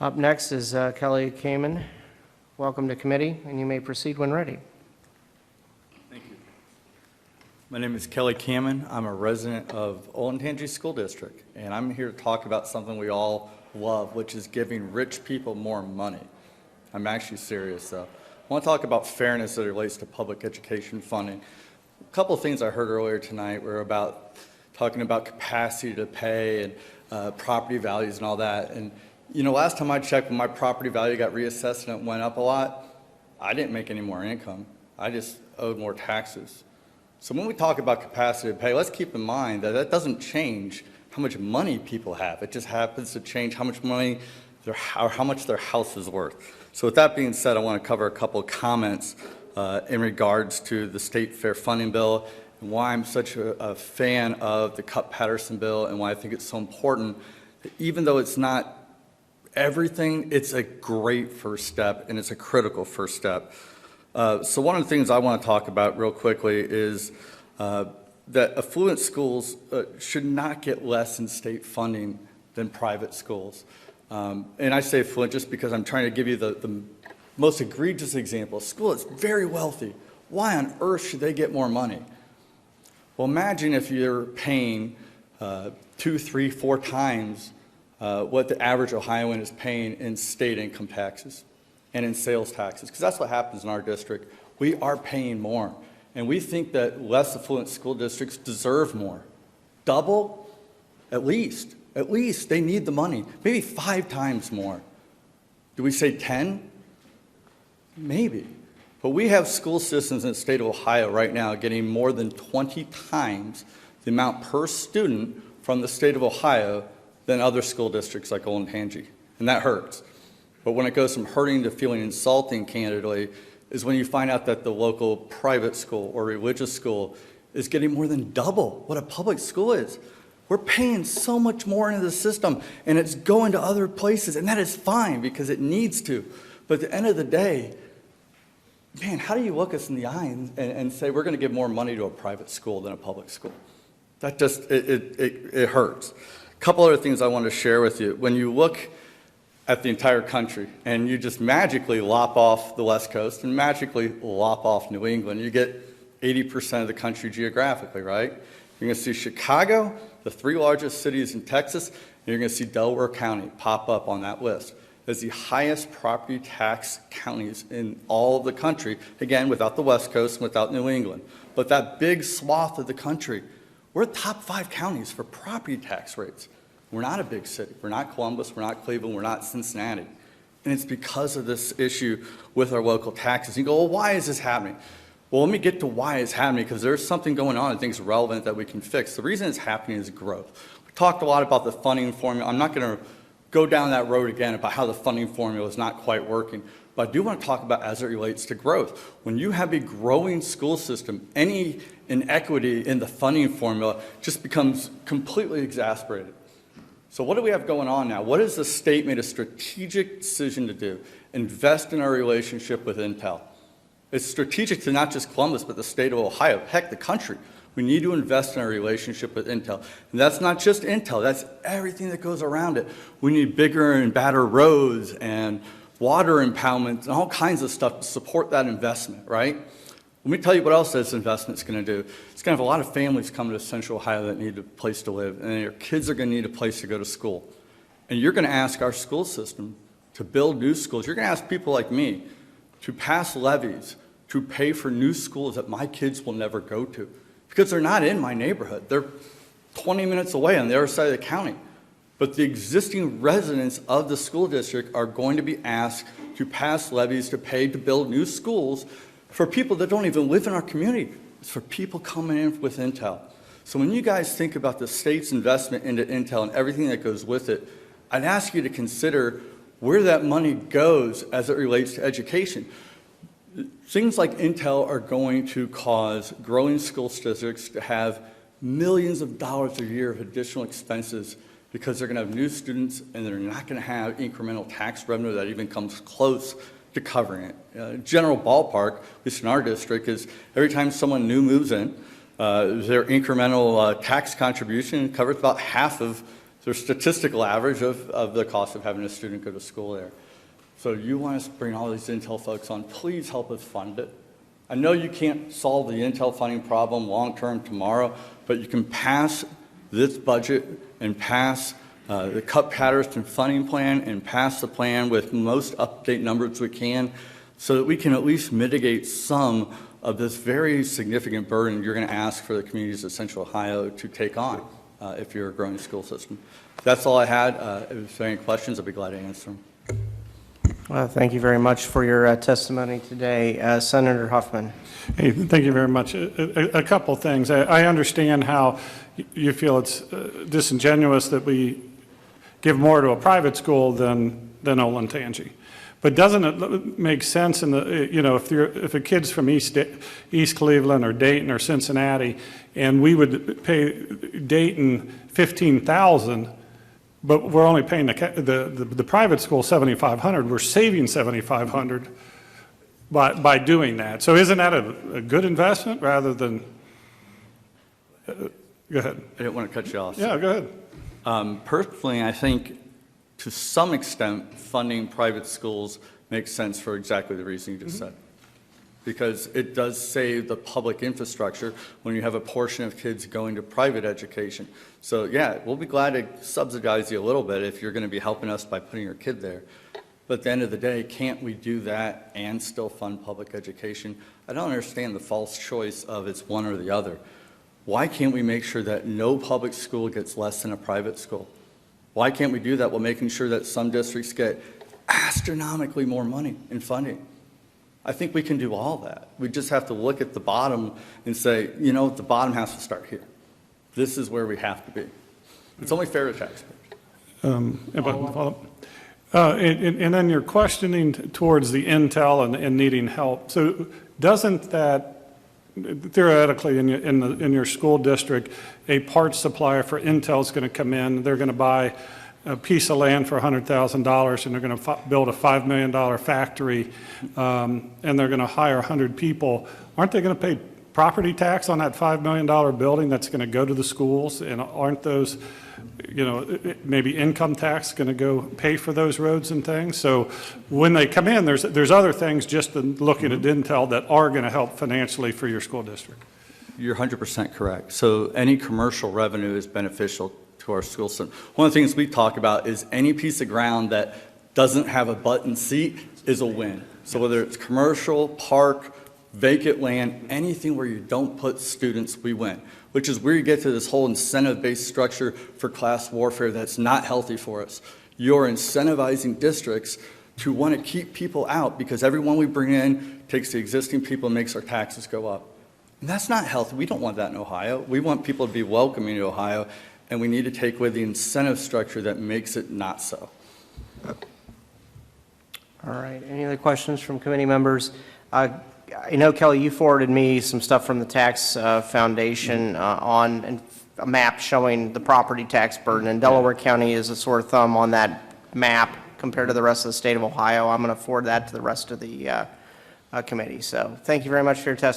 Up next is Kelly Kammann. Welcome to committee, and you may proceed when ready. Thank you. My name is Kelly Kammann. I'm a resident of Olentangy School District, and I'm here to talk about something we all love, which is giving rich people more money. I'm actually serious, though. I want to talk about fairness as it relates to public education funding. A couple of things I heard earlier tonight were about talking about capacity to pay and property values and all that. And you know, last time I checked, when my property value got reassessed and it went up a lot, I didn't make any more income. I just owed more taxes. So when we talk about capacity to pay, let's keep in mind that that doesn't change how much money people have. It just happens to change how much money or how much their house is worth. So with that being said, I want to cover a couple of comments in regards to the state fair funding bill and why I'm such a fan of the Cupp-Patterson bill and why I think it's so important that even though it's not everything, it's a great first step, and it's a critical first step. So one of the things I want to talk about real quickly is that affluent schools should not get less in state funding than private schools. And I say affluent just because I'm trying to give you the most egregious example. A school that's very wealthy, why on earth should they get more money? Well, imagine if you're paying 2, 3, 4 times what the average Ohioan is paying in state income taxes and in sales taxes, because that's what happens in our district. We are paying more, and we think that less affluent school districts deserve more. Double? At least. At least they need the money. Maybe 5 times more. Do we say 10? Maybe. But we have school systems in the state of Ohio right now getting more than 20 times the amount per student from the state of Ohio than other school districts like Olentangy, and that hurts. But when it goes from hurting to feeling insulting, candidly, is when you find out that the local private school or religious school is getting more than double what a public school is. We're paying so much more into the system, and it's going to other places, and that is fine because it needs to. But at the end of the day, man, how do you look us in the eye and say we're going to give more money to a private school than a public school? That just, it hurts. A couple other things I want to share with you. When you look at the entire country and you just magically lop off the West Coast and magically lop off New England, you get 80% of the country geographically, right? You're going to see Chicago, the 3 largest cities in Texas, and you're going to see Delaware County pop up on that list as the highest property tax counties in all of the country, again, without the West Coast and without New England. But that big swath of the country, we're top 5 counties for property tax rates. We're not a big city. We're not Columbus. We're not Cleveland. We're not Cincinnati. And it's because of this issue with our local taxes. You go, well, why is this happening? Well, let me get to why it's happening, because there's something going on I think is relevant that we can fix. The reason it's happening is growth. We talked a lot about the funding formula. I'm not going to go down that road again about how the funding formula is not quite working. But I do want to talk about as it relates to growth. When you have a growing school system, any inequity in the funding formula just becomes completely exasperated. So what do we have going on now? What has the state made a strategic decision to do? Invest in our relationship with Intel. It's strategic to not just Columbus, but the state of Ohio, heck, the country. We need to invest in our relationship with Intel. And that's not just Intel, that's everything that goes around it. We need bigger and better roads and water impoundment and all kinds of stuff to support that investment, right? Let me tell you what else this investment's going to do. It's going to have a lot of families coming to Central Ohio that need a place to live, and your kids are going to need a place to go to school. And you're going to ask our school system to build new schools. You're going to ask people like me to pass levies to pay for new schools that my kids will never go to because they're not in my neighborhood. They're 20 minutes away on the other side of the county. But the existing residents of the school district are going to be asked to pass levies to pay to build new schools for people that don't even live in our community. It's for people coming in with Intel. So when you guys think about the state's investment into Intel and everything that goes with it, I'd ask you to consider where that money goes as it relates to education. Things like Intel are going to cause growing school districts to have millions of dollars a year of additional expenses because they're going to have new students and they're not going to have incremental tax revenue that even comes close to covering it. General ballpark, at least in our district, is every time someone new moves in, their incremental tax contribution covers about half of their statistical average of the cost of having a student go to school there. So you want us to bring all these Intel folks on, please help us fund it. I know you can't solve the Intel funding problem long-term tomorrow, but you can pass this budget and pass the Cup-Patterson funding plan and pass the plan with most up-to-date numbers we can so that we can at least mitigate some of this very significant burden you're going to ask for the communities of Central Ohio to take on if you're a growing school system. That's all I had. If there are any questions, I'll be glad to answer them. Well, thank you very much for your testimony today. Senator Huffman. Hey, thank you very much. A couple things. I understand how you feel it's disingenuous that we give more to a private school than Olentangy. But doesn't it make sense in the, you know, if a kid's from East Cleveland or Dayton or Cincinnati, and we would pay Dayton $15,000, but we're only paying the private school $7,500. We're saving $7,500 by doing that. So isn't that a good investment rather than? Go ahead. I didn't want to cut you off. Yeah, go ahead. Personally, I think to some extent, funding private schools makes sense for exactly the reason you just said. Because it does save the public infrastructure when you have a portion of kids going to private education. So yeah, we'll be glad to subsidize you a little bit if you're going to be helping us by putting your kid there. But at the end of the day, can't we do that and still fund public education? I don't understand the false choice of it's one or the other. Why can't we make sure that no public school gets less than a private school? Why can't we do that while making sure that some districts get astronomically more money in funding? I think we can do all that. We just have to look at the bottom and say, you know, the bottom has to start here. This is where we have to be. It's only fair to taxpayers. And then you're questioning towards the Intel and needing help. So doesn't that, theoretically, in your school district, a parts supplier for Intel is going to come in, they're going to buy a piece of land for $100,000 and they're going to build a $5 million factory and they're going to hire 100 people. Aren't they going to pay property tax on that $5 million building that's going to go to the schools? And aren't those, you know, maybe income tax going to go pay for those roads and things? So when they come in, there's other things just in looking at Intel that are going to help financially for your school district. You're 100% correct. So any commercial revenue is beneficial to our school system. One of the things we talk about is any piece of ground that doesn't have a button seat is a win. So whether it's commercial, park, vacant land, anything where you don't put students, we win. Which is where you get to this whole incentive-based structure for class warfare that's not healthy for us. You're incentivizing districts to want to keep people out because everyone we bring in takes the existing people and makes our taxes go up. And that's not healthy. We don't want that in Ohio. We want people to be welcoming to Ohio, and we need to take away the incentive structure that makes it not so. All right. Any other questions from committee members? I know, Kelly, you forwarded me some stuff from the Tax Foundation on a map showing the property tax burden, and Delaware County is a sore thumb on that map compared to the rest of the state of Ohio. I'm going to forward that to the rest of the committee. So thank you very much for your testimony.